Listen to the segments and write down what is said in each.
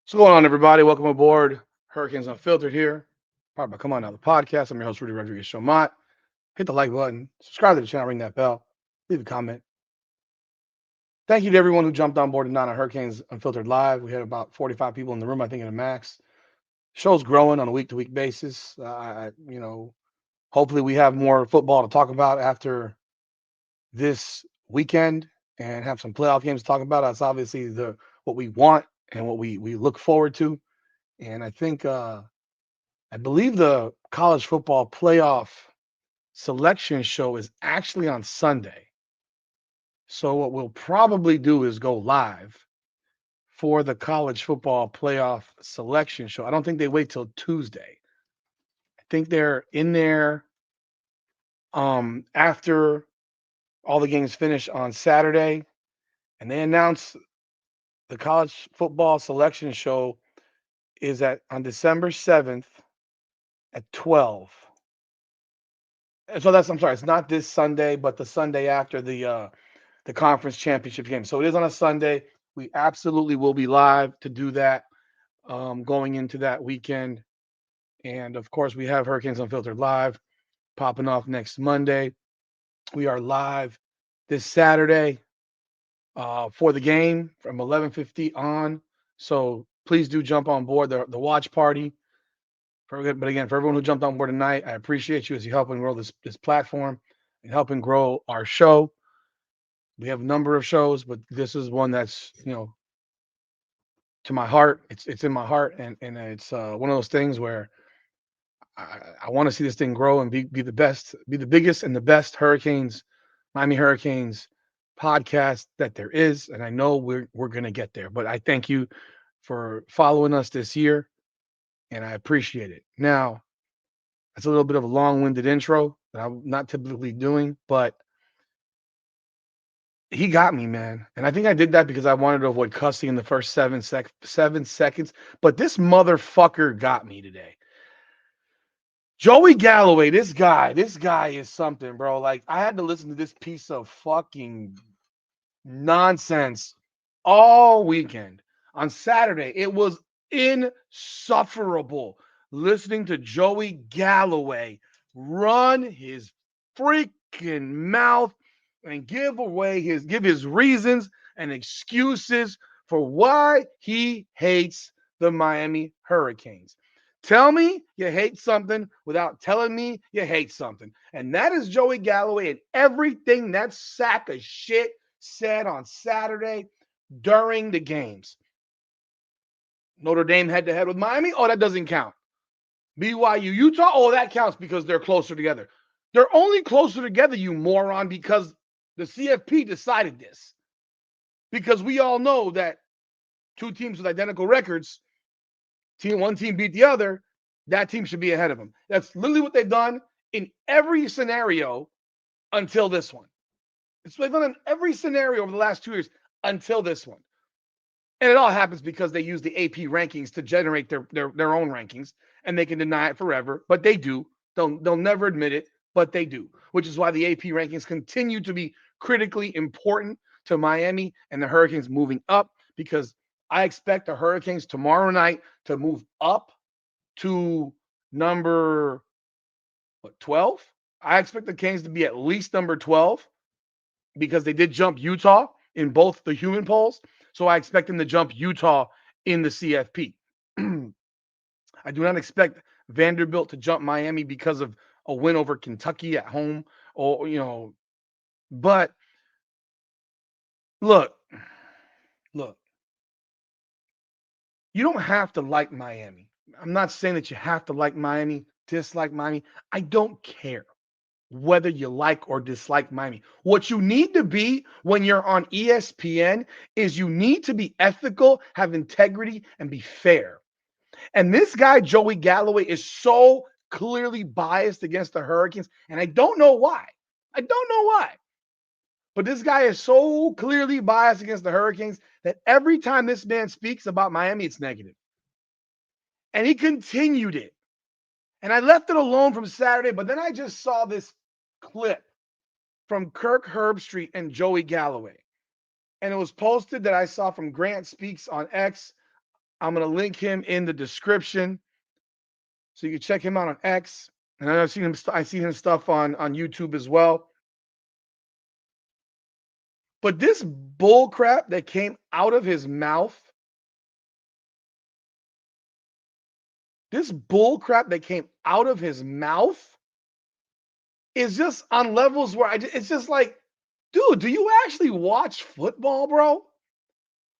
What's going on, everybody? Welcome aboard Hurricanes Unfiltered here. Part by Come On Now, the podcast. I'm your host, Rudy Rodriguez Shomont. Hit the like button, subscribe to the channel, ring that bell, leave a comment. Thank you to everyone who jumped on board tonight on Hurricanes Unfiltered Live. We had about 45 people in the room, I think, in the max. Show's growing on a week-to-week basis. Hopefully we have more football to talk about after this weekend and have some playoff games to talk about. That's obviously the what we want and what we look forward to. And I believe the college football playoff selection show is actually on Sunday. So what we'll probably do is go live for the college football playoff selection show. I don't think they wait till Tuesday. I think they're in there after all the games finish on Saturday, and they announce the college football selection show is at on December 7th at 12. And so that's I'm sorry, it's not this Sunday, but the Sunday after the conference championship game. So it is on a Sunday. We absolutely will be live to do that going into that weekend. And of course, we have Hurricanes Unfiltered live popping off next Monday. We are live this Saturday for the game from 11:50 on. So please do jump on board the watch party. But again, for everyone who jumped on board tonight, I appreciate you as you helping grow this platform and helping grow our show. We have a number of shows, but this is one that's to my heart. It's in my heart, and it's one of those things where I want to see this thing grow and be the best, be the biggest and the best Miami Hurricanes podcast that there is, and I know we're gonna get there. But I thank you for following us this year, and I appreciate it. Now, that's a little bit of a long-winded intro that I'm not typically doing, but he got me, man. And I think I did that because I wanted to avoid cussing in the first 7 seconds. But this motherfucker got me today. Joey Galloway, this guy is something, bro. Like, I had to listen to this piece of fucking nonsense all weekend. On Saturday, it was insufferable listening to Joey Galloway run his freaking mouth and give his reasons and excuses for why he hates the Miami Hurricanes. Tell me you hate something without telling me you hate something. And that is Joey Galloway and everything that sack of shit said on Saturday during the games. Notre Dame head to head with Miami. Oh, that doesn't count. BYU, Utah. Oh, that counts because they're closer together. They're only closer together, you moron, because the CFP decided this. Because we all know that two teams with identical records, one team beat the other, that team should be ahead of them. That's literally what they've done in every scenario until this one. It's what they've done in every scenario over the last 2 years until this one. And it all happens because they use the AP rankings to generate their own rankings, and they can deny it forever, but they do. They'll never admit it, but they do, which is why the AP rankings continue to be critically important to Miami and the Hurricanes moving up, because I expect the Hurricanes tomorrow night to move up to number 12. I expect the Canes to be at least number 12 because they did jump Utah in both the human polls. So I expect them to jump Utah in the CFP. I do not expect Vanderbilt to jump Miami because of a win over Kentucky at home, but look, look, you don't have to like Miami. I'm not saying that you have to like Miami, dislike Miami. I don't care whether you like or dislike Miami. What you need to be when you're on ESPN is you need to be ethical, have integrity, and be fair. And this guy, Joey Galloway, is so clearly biased against the Hurricanes. And I don't know why. I don't know why. But this guy is so clearly biased against the Hurricanes that every time this man speaks about Miami, it's negative. And he continued it. And I left it alone from Saturday, but then I just saw this clip from Kirk Herbstreit and Joey Galloway. And it was posted that I saw from Grant Speaks on X. I'm going to link him in the description so you can check him out on X. And I've seen him stuff on YouTube as well. But this bull crap that came out of his mouth, is just on levels where it's just like, dude, do you actually watch football, bro?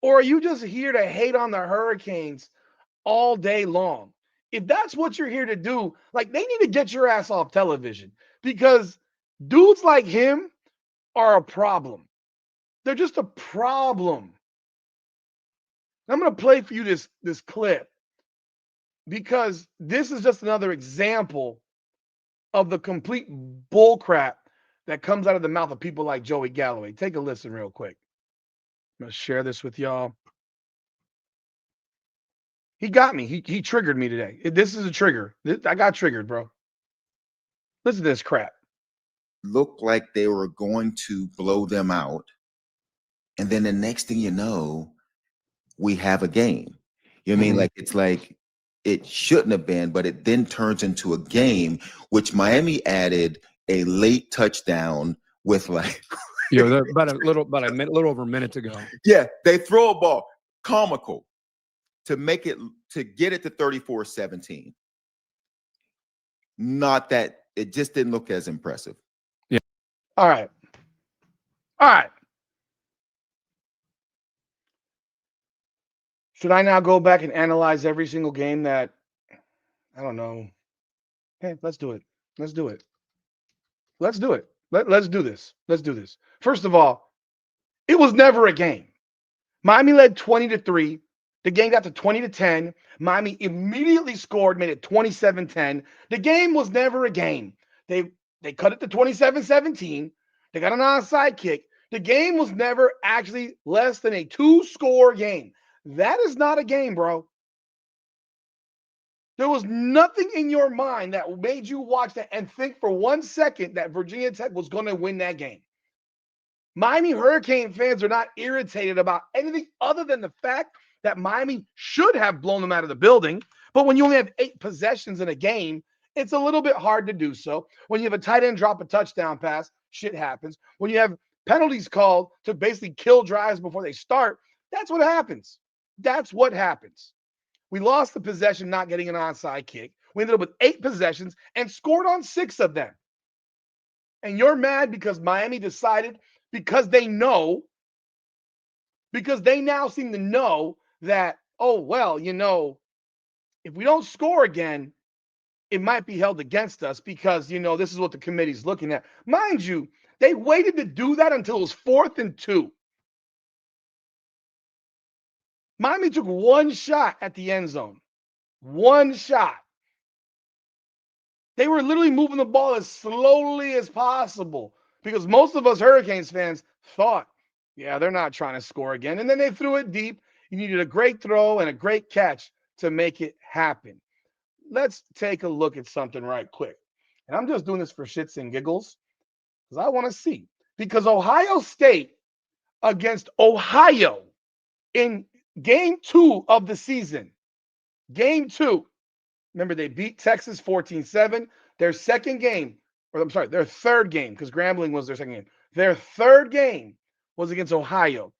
Or are you just here to hate on the Hurricanes all day long? If that's what you're here to do, like, they need to get your ass off television, because dudes like him are a problem. They're just a problem. I'm going to play for you this clip, because this is just another example of the complete bullcrap that comes out of the mouth of people like Joey Galloway. Take a listen real quick. I'm going to share this with y'all. He got me. He triggered me today. This is a trigger. I got triggered, bro. Listen to this crap. Looked like they were going to blow them out. And then the next thing you know, we have a game. You know what I mean? Like, it's like it shouldn't have been, but it then turns into a game, which Miami added a late touchdown with, like, about a little over a minute to go. Yeah, they throw a ball, comical, to get it to 34-17. Not that it just didn't look as impressive. Yeah. All right. Should I now go back and analyze every single game that, I don't know? Hey, let's do it. Let's do it. Let's do this. First of all, it was never a game. Miami led 20-3. The game got to 20-10. Miami immediately scored, made it 27-10. The game was never a game. They cut it to 27-17. They got an onside kick. The game was never actually less than a 2-score game. That is not a game, bro. There was nothing in your mind that made you watch that and think for 1 second that Virginia Tech was going to win that game. Miami Hurricane fans are not irritated about anything other than the fact that Miami should have blown them out of the building. But when you only have 8 possessions in a game, it's a little bit hard to do so. When you have a tight end drop a touchdown pass, shit happens. When you have penalties called to basically kill drives before they start, that's what happens. We lost the possession not getting an onside kick. We ended up with 8 possessions and scored on 6 of them. And you're mad because Miami decided, because they now seem to know that, oh, well, if we don't score again, it might be held against us because, this is what the committee's looking at. Mind you, they waited to do that until it was 4th and 2. Miami took 1 shot at the end zone. 1 shot. They were literally moving the ball as slowly as possible because most of us Hurricanes fans thought, yeah, they're not trying to score again. And then they threw it deep. You needed a great throw and a great catch to make it happen. Let's take a look at something right quick. And I'm just doing this for shits and giggles because I want to see. Because Ohio State against Ohio in game 2 of the season. Game 2. Remember, they beat Texas 14-7. Their third game, because Grambling was their second game. Their third game was against Ohio.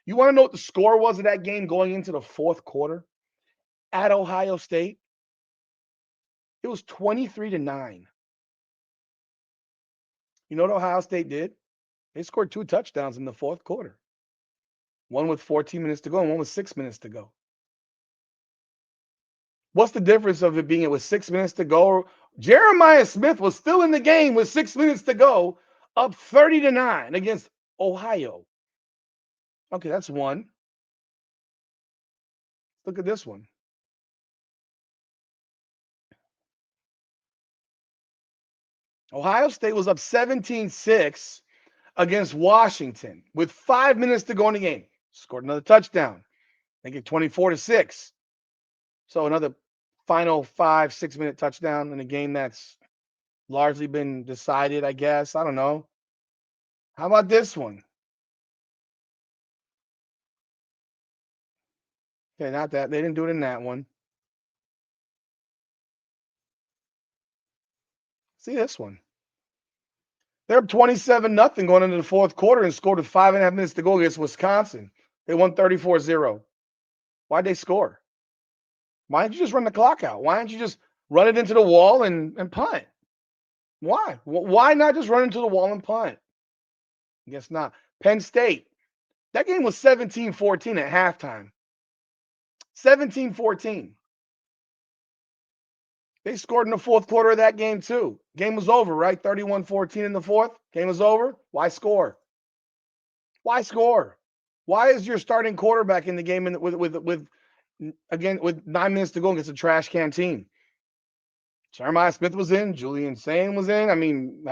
You want to know what the score was of that game going into the 4th quarter at Ohio State? It was 23-9. You know what Ohio State did? They scored 2 touchdowns in the 4th quarter. One with 14 minutes to go and one with 6 minutes to go. What's the difference of it being with 6 minutes to go? Jeremiah Smith was still in the game with 6 minutes to go, up 30-9 against Ohio. Okay, that's one. Look at this one. Ohio State was up 17-6 against Washington with 5 minutes to go in the game. Scored another touchdown. Make it 24-6. So another final 5-6 minute touchdown in a game that's largely been decided, I guess. I don't know. How about this one? Okay, not that. They didn't do it in that one. See this one. They're up 27-0 going into the fourth quarter and scored with 5.5 minutes to go against Wisconsin. They won 34-0. Why'd they score? Why didn't you just run the clock out? Why didn't you just run it into the wall and punt? Why? Why not just run into the wall and punt? I guess not. Penn State. That game was 17-14 at halftime. 17-14. They scored in the fourth quarter of that game too. Game was over, right? 31-14 in the fourth. Game was over. Why score? Why score? Why is your starting quarterback in the game with 9 minutes to go against a trash can team? Jeremiah Smith was in. Julian Sain was in. I mean,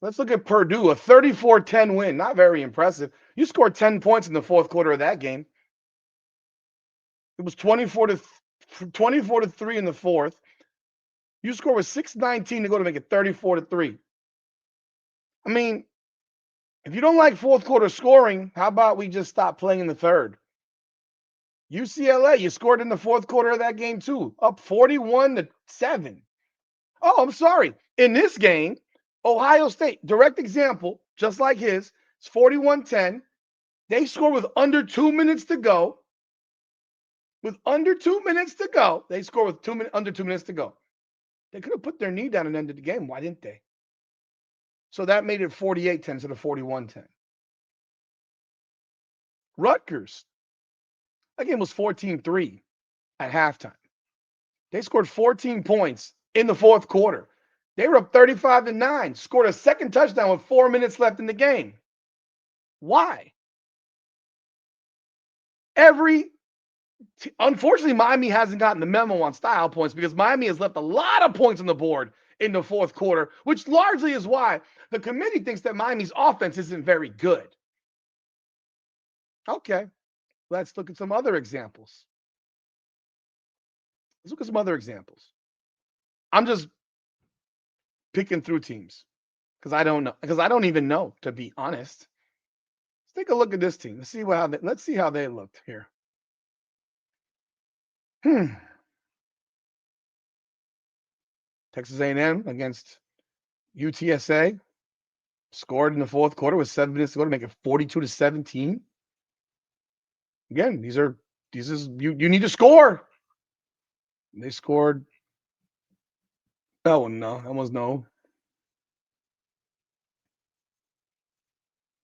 let's look at Purdue, a 34-10 win. Not very impressive. You scored 10 points in the fourth quarter of that game. It was 24-3 in the fourth. You score with 6:19 to go to make it 34-3. I mean, if you don't like fourth quarter scoring, how about we just stop playing in the third? UCLA, you scored in the fourth quarter of that game too, up 41-7. Oh, I'm sorry. In this game, Ohio State, direct example, just like his, it's 41-10. They score with under 2 minutes to go. With under 2 minutes to go, they score with under 2 minutes to go. They could have put their knee down and ended the game. Why didn't they? So that made it 48-10 instead of 41-10. Rutgers, that game was 14-3 at halftime. They scored 14 points in the fourth quarter. They were up 35-9, scored a second touchdown with 4 minutes left in the game. Why? Unfortunately, Miami hasn't gotten the memo on style points because Miami has left a lot of points on the board in the fourth quarter, which largely is why the committee thinks that Miami's offense isn't very good. Okay, let's look at some other examples. I'm just picking through teams because I don't know, because I don't even know, to be honest. Let's take a look at this team. Let's see how they looked here. Texas A&M against UTSA scored in the fourth quarter with 7 minutes to go to make it 42-17. Again, you need to score. They scored. That one, no. That was no.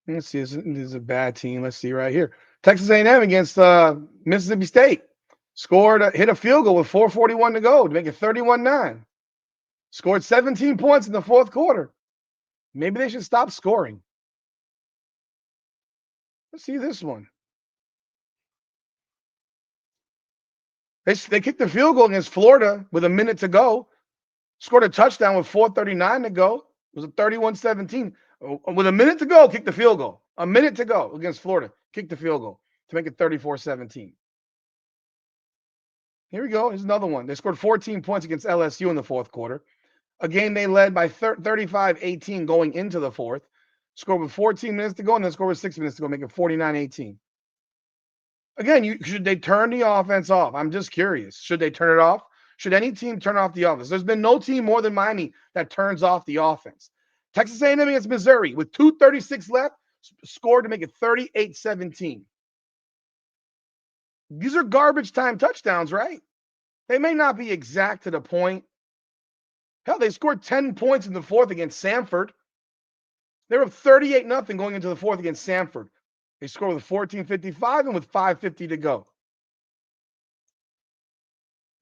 Let's see. This is a bad team. Let's see right here. Texas A&M against Mississippi State. Hit a field goal with 4:41 to go to make it 31-9. Scored 17 points in the fourth quarter. Maybe they should stop scoring. Let's see this one. They kicked the field goal against Florida with a minute to go. Scored a touchdown with 4:39 to go. It was a 31-17. With a minute to go, kicked the field goal. A minute to go against Florida. Kicked the field goal to make it 34-17. Here we go. Here's another one. They scored 14 points against LSU in the fourth quarter. A game they led by 35-18 going into the fourth. Scored with 14 minutes to go and then scored with 6 minutes to go, make it 49-18. Again, should they turn the offense off? I'm just curious. Should they turn it off? Should any team turn off the offense? There's been no team more than Miami that turns off the offense. Texas A&M against Missouri with 2:36 left, scored to make it 38-17. These are garbage time touchdowns, right? They may not be exact to the point. Hell, they scored 10 points in the fourth against Samford. They were up 38-0 going into the fourth against Samford. They scored with 14:55 and with 5:50 to go.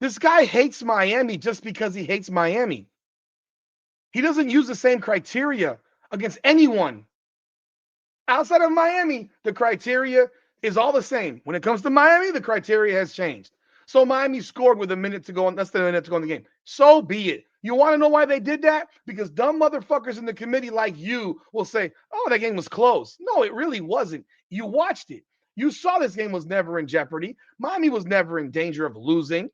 This guy hates Miami just because he hates Miami. He doesn't use the same criteria against anyone. Outside of Miami, the criteria is all the same. When it comes to Miami, the criteria has changed. So Miami scored with a minute to go, and less than a minute to go in the game. So be it. You want to know why they did that? Because dumb motherfuckers in the committee like you will say, oh, that game was close. No, it really wasn't. You watched it. You saw this game was never in jeopardy. Miami was never in danger of losing.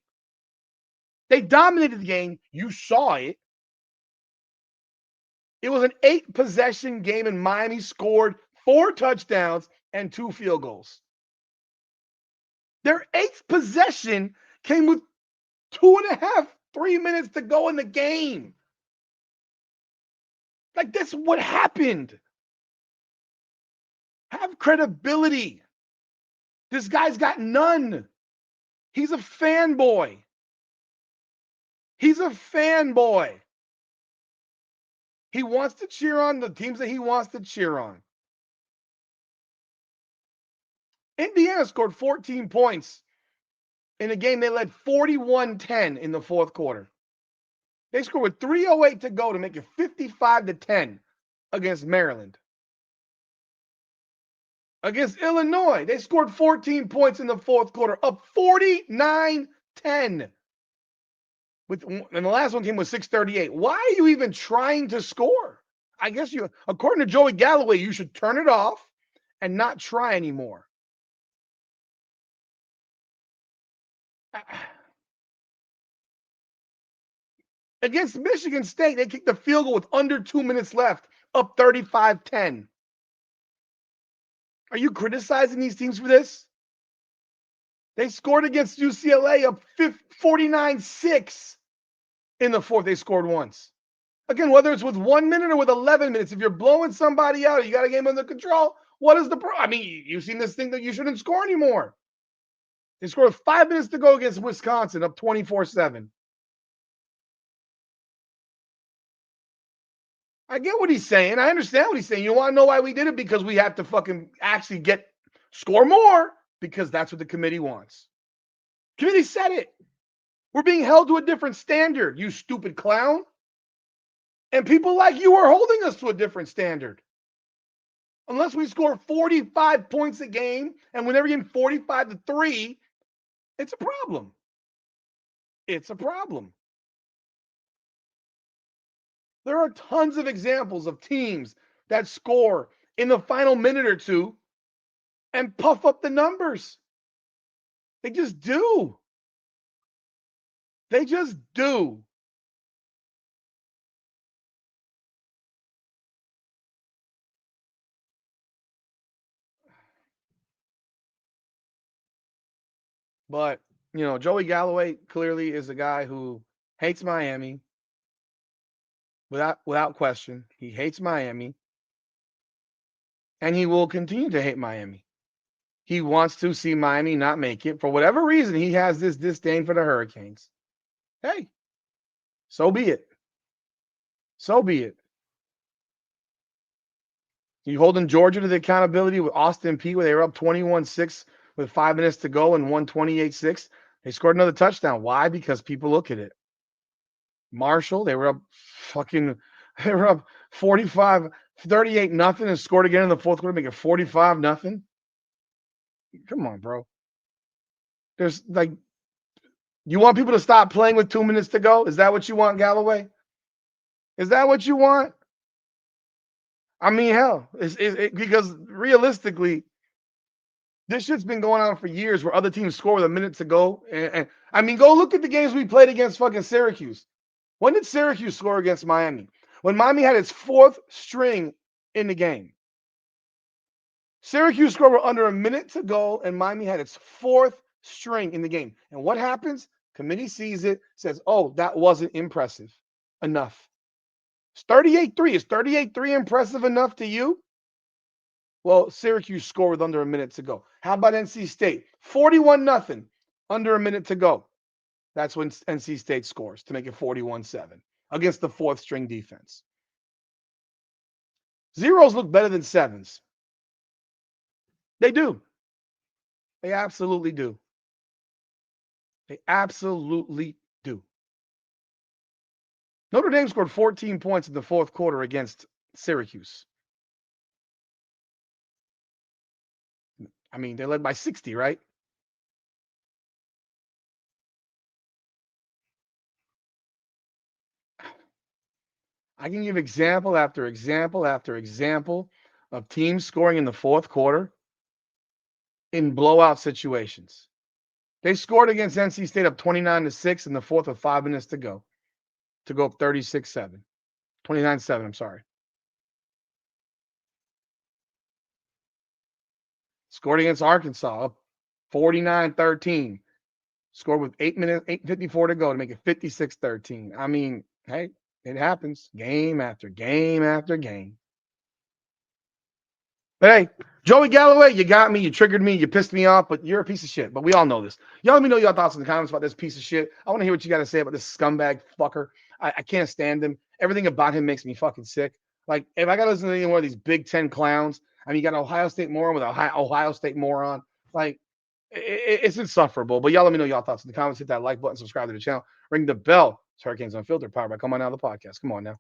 They dominated the game. You saw it. It was an 8-possession game, and Miami scored 4 touchdowns and 2 field goals. Their 8th possession came with 2.5, 3 minutes to go in the game. Like, that's what happened. Have credibility. This guy's got none. He's a fanboy. He's a fanboy. He wants to cheer on the teams that he wants to cheer on. Indiana scored 14 points in a game they led 41-10 in the fourth quarter. They scored with 3:08 to go to make it 55-10 against Maryland. Against Illinois, they scored 14 points in the fourth quarter, up 49-10. And the last one came with 6:38. Why are you even trying to score? I guess according to Joey Galloway, you should turn it off and not try anymore. Against Michigan State, they kicked the field goal with under 2 minutes left, up 35-10. Are you criticizing these teams for this? They scored against UCLA up 49-6 in the fourth. They scored once. Again, whether it's with 1 minute or with 11 minutes, if you're blowing somebody out, you got a game under control, what is the problem? I mean, you've seen this thing that you shouldn't score anymore. They scored 5 minutes to go against Wisconsin, up 24-7. I get what he's saying. I understand what he's saying. You want to know why we did it? Because we have to fucking actually score more, because that's what the committee wants. Committee said it. We're being held to a different standard, you stupid clown. And people like you are holding us to a different standard. Unless we score 45 points a game and win every game 45-3, it's a problem. It's a problem. There are tons of examples of teams that score in the final minute or two and puff up the numbers. They just do. They just do. But, Joey Galloway clearly is a guy who hates Miami. Without question, he hates Miami. And he will continue to hate Miami. He wants to see Miami not make it. For whatever reason, he has this disdain for the Hurricanes. Hey, so be it. So be it. You holding Georgia to the accountability with Austin Peay, where they were up 21-6 with 5 minutes to go and won 28-6. They scored another touchdown. Why? Because people look at it. Marshall, they were up 45, 38-0 and scored again in the fourth quarter, make it 45-0. Come on, bro. There's you want people to stop playing with 2 minutes to go? Is that what you want, Galloway? Is that what you want? I mean, hell, because realistically, this shit's been going on for years where other teams score with a minute to go. And I mean, go look at the games we played against fucking Syracuse. When did Syracuse score against Miami? When Miami had its fourth string in the game. Syracuse scored with under a minute to go, and Miami had its fourth string in the game. And what happens? Committee sees it, says, oh, that wasn't impressive enough. It's 38-3. Is 38-3 impressive enough to you? Well, Syracuse scored with under a minute to go. How about NC State? 41-0, under a minute to go. That's when NC State scores to make it 41-7 against the fourth string defense. Zeros look better than sevens. They do. They absolutely do. They absolutely do. Notre Dame scored 14 points in the fourth quarter against Syracuse. I mean, they led by 60, right? I can give example after example after example of teams scoring in the fourth quarter in blowout situations. They scored against NC State up 29-6 in the fourth with 5 minutes to go up 36-7. 29-7, I'm sorry. Scored against Arkansas up 49-13. Scored with 8:54 to go to make it 56-13. I mean, hey, it happens game after game after game. But hey, Joey Galloway, you got me, you triggered me, you pissed me off, but you're a piece of shit. But we all know this. Y'all let me know your thoughts in the comments about this piece of shit. I want to hear what you got to say about this scumbag fucker. I can't stand him. Everything about him makes me fucking sick. Like, if I got to listen to any one of these Big Ten clowns, I mean, you got an Ohio State moron with an Ohio State moron. Like, it's insufferable. But y'all let me know your thoughts in the comments. Hit that like button, subscribe to the channel, ring the bell. It's Hurricanes Unfiltered, powered by Come On Now, the podcast. Come on now.